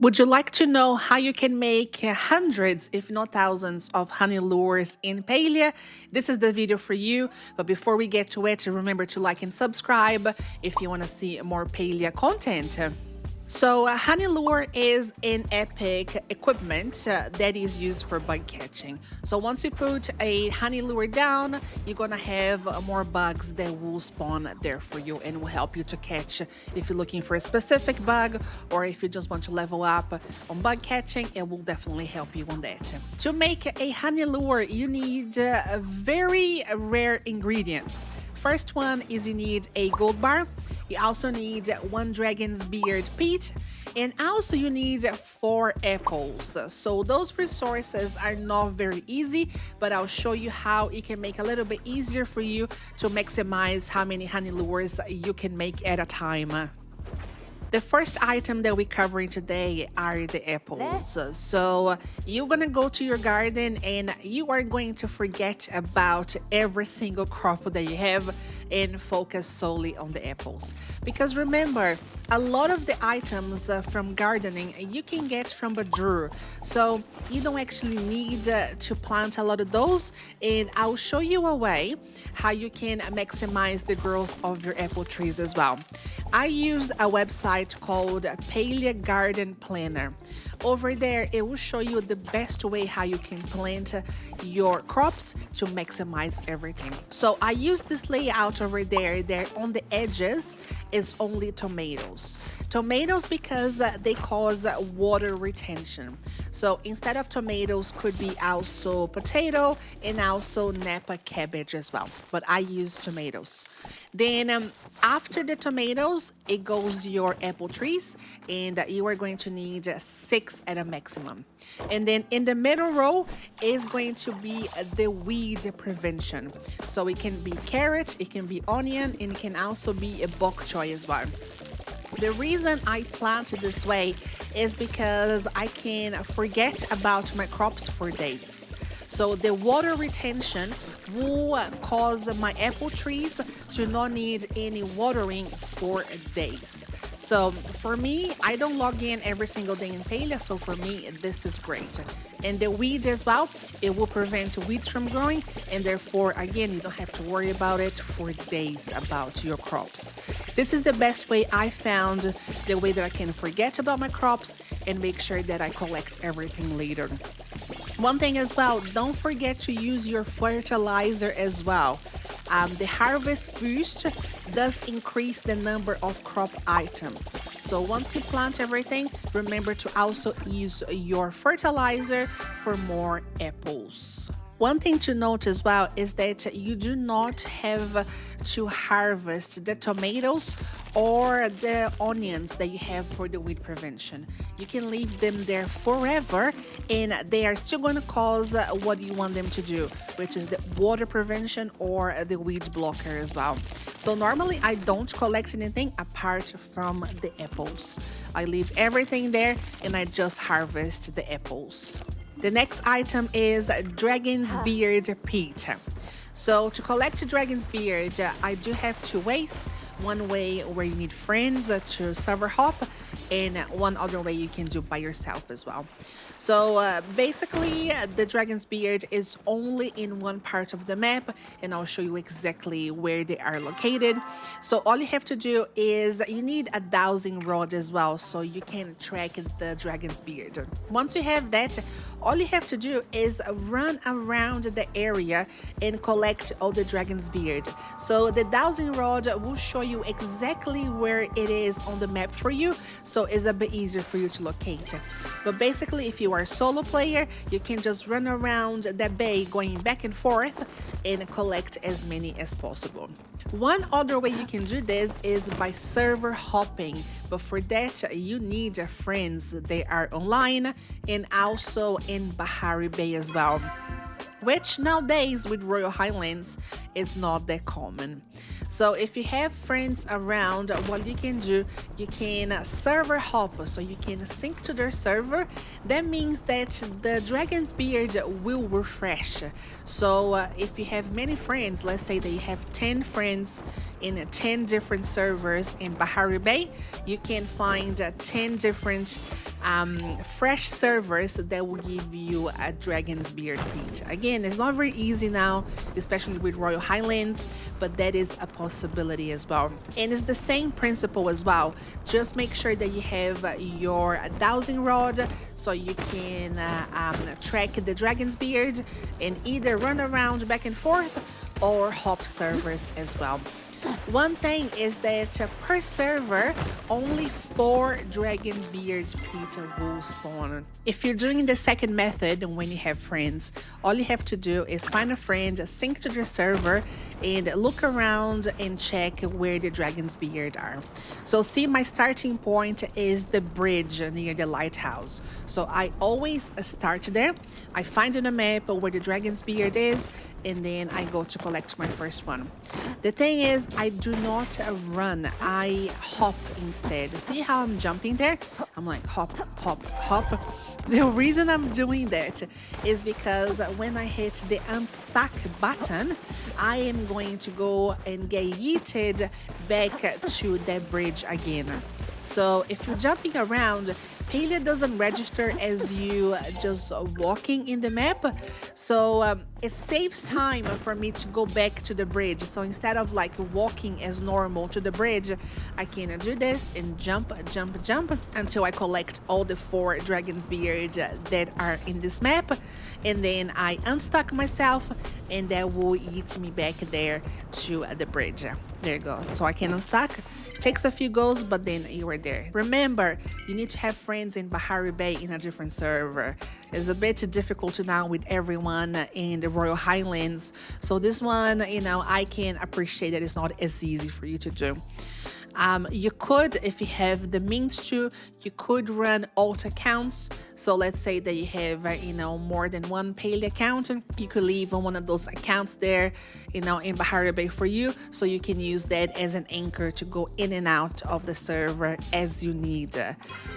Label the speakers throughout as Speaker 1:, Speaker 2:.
Speaker 1: Would you like to know how you can make hundreds, if not thousands, of honey lures in Palia? This is the video for you. But before we get to it, remember to like and subscribe if you want to see more Palia content. So honey lure is an epic equipment that is used for bug catching. So once you put a honey lure down, you're gonna have more bugs that will spawn there for you and will help you to catch if you're looking for a specific bug or if you just want to level up on bug catching. It will definitely help you on that. To make a honey lure, you need very rare ingredients. First one is you need a gold bar. You also need one dragon's beard peat, and also you need 4 apples. So those resources are not very easy, but I'll show you how it can make a little bit easier for you to maximize how many honey lures you can make at a time. The first item that we're covering today are the apples. So you're gonna go to your garden and you are going to forget about every single crop that you have and focus solely on the apples. Because remember, a lot of the items from gardening you can get from a drawer. So you don't actually need to plant a lot of those, and I'll show you a way how you can maximize the growth of your apple trees as well. I use a website called Palia Garden Planner. Over there, it will show you the best way how you can plant your crops to maximize everything. So I use this layout over there. There on the edges is only tomatoes. Tomatoes because they cause water retention. So instead of tomatoes could be also potato and also Napa cabbage as well. But I use tomatoes. Then after the tomatoes, it goes your apple trees, and you are going to need 6 at a maximum. And then in the middle row is going to be the weed prevention. So it can be carrot, it can be onion, and it can also be a bok choy as well. The reason I plant it this way is because I can forget about my crops for days. So the water retention will cause my apple trees to not need any watering for days. So for me, I don't log in every single day in Palia, so for me, this is great. And the weed as well, it will prevent weeds from growing, and therefore, again, you don't have to worry about it for days about your crops. This is the best way I found, the way that I can forget about my crops and make sure that I collect everything later. One thing as well, don't forget to use your fertilizer as well. The harvest boost does increase the number of crop items. So once you plant everything, remember to also use your fertilizer for more apples. One thing to note as well is that you do not have to harvest the tomatoes or the onions that you have for the weed prevention. You can leave them there forever and they are still going to cause what you want them to do, which is the water prevention or the weed blocker as well. So normally I don't collect anything apart from the apples. I leave everything there and I just harvest the apples. The next item is dragon's beard peat. So to collect dragon's beard, I do have 2 ways. One way where you need friends to Chillhop, and one other way you can do by yourself as well. So basically, the dragon's beard is only in one part of the map, and I'll show you exactly where they are located. So all you have to do is you need a dowsing rod as well, so you can track the dragon's beard. Once you have that, all you have to do is run around the area and collect all the dragon's beard. So the dowsing rod will show you exactly where it is on the map for you, so it's a bit easier for you to locate. But basically, if you are a solo player, you can just run around that bay going back and forth and collect as many as possible. One other way you can do this is by server hopping, but for that you need friends. They are online and also in Bahari Bay as well, which nowadays with Royal Highlands it's not that common. So if you have friends around, what you can do, you can server hop, so you can sync to their server. That means that the dragon's beard will refresh. So if you have many friends, let's say that you have 10 friends in 10 different servers in Bahari Bay, you can find 10 different fresh servers that will give you a dragon's beard peat. Again, it's not very easy now, especially with Royal Highlands, but that is a possibility as well. And it's the same principle as well. Just make sure that you have your dowsing rod so you can track the dragon's beard and either run around back and forth or hop servers as well. One thing is that per server, only 4 dragon beard peat will spawn. If you're doing the second method, when you have friends, all you have to do is find a friend, sync to their server, and look around and check where the dragon's beard are. So see, my starting point is the bridge near the lighthouse. So I always start there. I find on a map where the dragon's beard is, and then I go to collect my first one. The thing is, I do not run, I hop instead. See how I'm jumping there? I'm like hop, hop, hop. The reason I'm doing that is because when I hit the unstuck button, I am going to go and get yeeted back to that bridge again. So if you're jumping around, Palia doesn't register as you just walking in the map, so it saves time for me to go back to the bridge. So instead of like walking as normal to the bridge, I can do this and jump, jump, jump until I collect all the 4 dragon's beard that are in this map, and then I unstuck myself, and that will eat me back there to the bridge. There you go. So I can unstuck. Takes a few goes, but then you are there. Remember, you need to have friends in Bahari Bay in a different server. It's a bit difficult now with everyone in the Royal Highlands. So this one, I can appreciate that it's not as easy for you to do. You could, if you have the means to, you could run alt accounts. So let's say that you have, more than one Palia account. You could leave one of those accounts there, in Bahari Bay for you. So you can use that as an anchor to go in and out of the server as you need.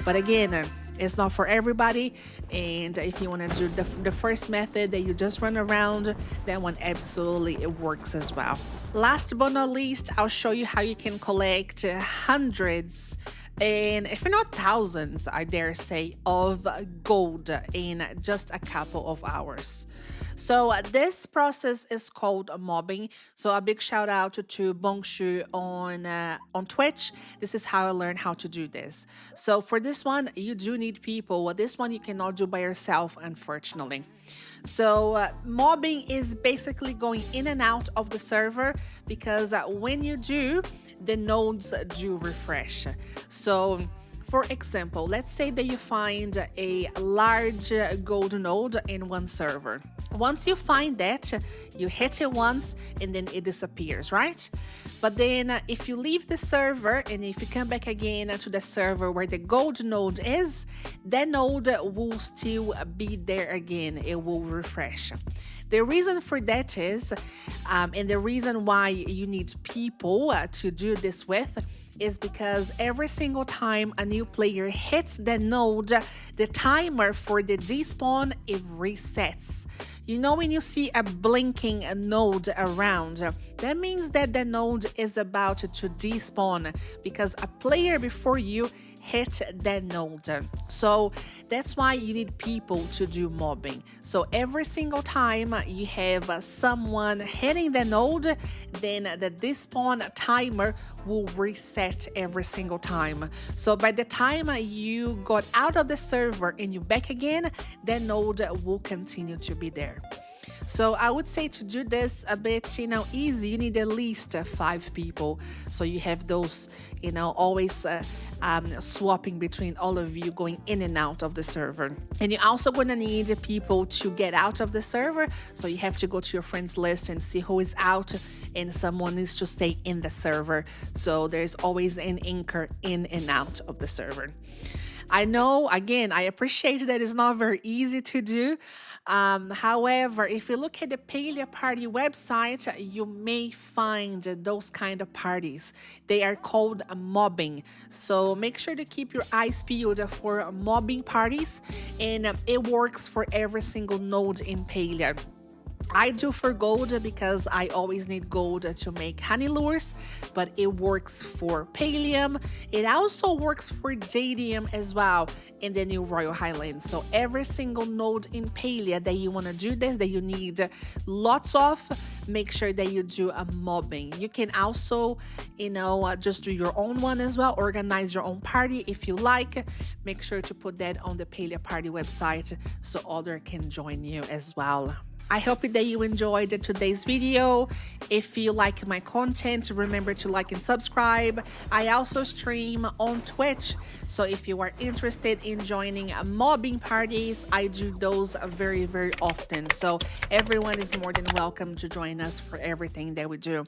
Speaker 1: But again, it's not for everybody, and if you want to do the first method that you just run around, that one absolutely it works as well. Last but not least, I'll show you how you can collect hundreds, and if not thousands, I dare say, of gold in just a couple of hours. So this process is called mobbing. So a big shout out to Bongshu on Twitch. This is how I learned how to do this. So for this one, you do need people. This one you cannot do by yourself, unfortunately. So mobbing is basically going in and out of the server, because when you do, the nodes do refresh. So for example, let's say that you find a large gold node in one server. Once you find that, you hit it once and then it disappears, right? But then if you leave the server and if you come back again to the server where the gold node is, that node will still be there again. It will refresh. The reason for that is, and the reason why you need people to do this with, is because every single time a new player hits the node, the timer for the despawn, it resets. When you see a blinking node around, that means that the node is about to despawn because a player before you hit that node. So that's why you need people to do mobbing. So every single time you have someone hitting the node, then the despawn timer will reset every single time. So by the time you got out of the server and you back again, that node will continue to be there. So I would say to do this a bit, easy, you need at least 5 people. So you have those, always swapping between all of you, going in and out of the server. And you're also going to need people to get out of the server. So you have to go to your friends list and see who is out, and someone needs to stay in the server. So there's always an anchor in and out of the server. I know, again, I appreciate that it's not very easy to do. However, if you look at the Palia party website, you may find those kind of parties. They are called mobbing. So make sure to keep your eyes peeled for mobbing parties, and it works for every single node in Palia. I do for gold because I always need gold to make honey lures, but it works for pallium. It also works for jadium as well in the new Royal Highlands. So every single node in Palia that you want to do this, that you need lots of, make sure that you do a mobbing. You can also, just do your own one as well, organize your own party if you like. Make sure to put that on the Palia party website so others can join you as well. I hope that you enjoyed today's video. If you like my content, remember to like and subscribe. I also stream on Twitch, so if you are interested in joining mobbing parties, I do those very, very often. So everyone is more than welcome to join us for everything that we do.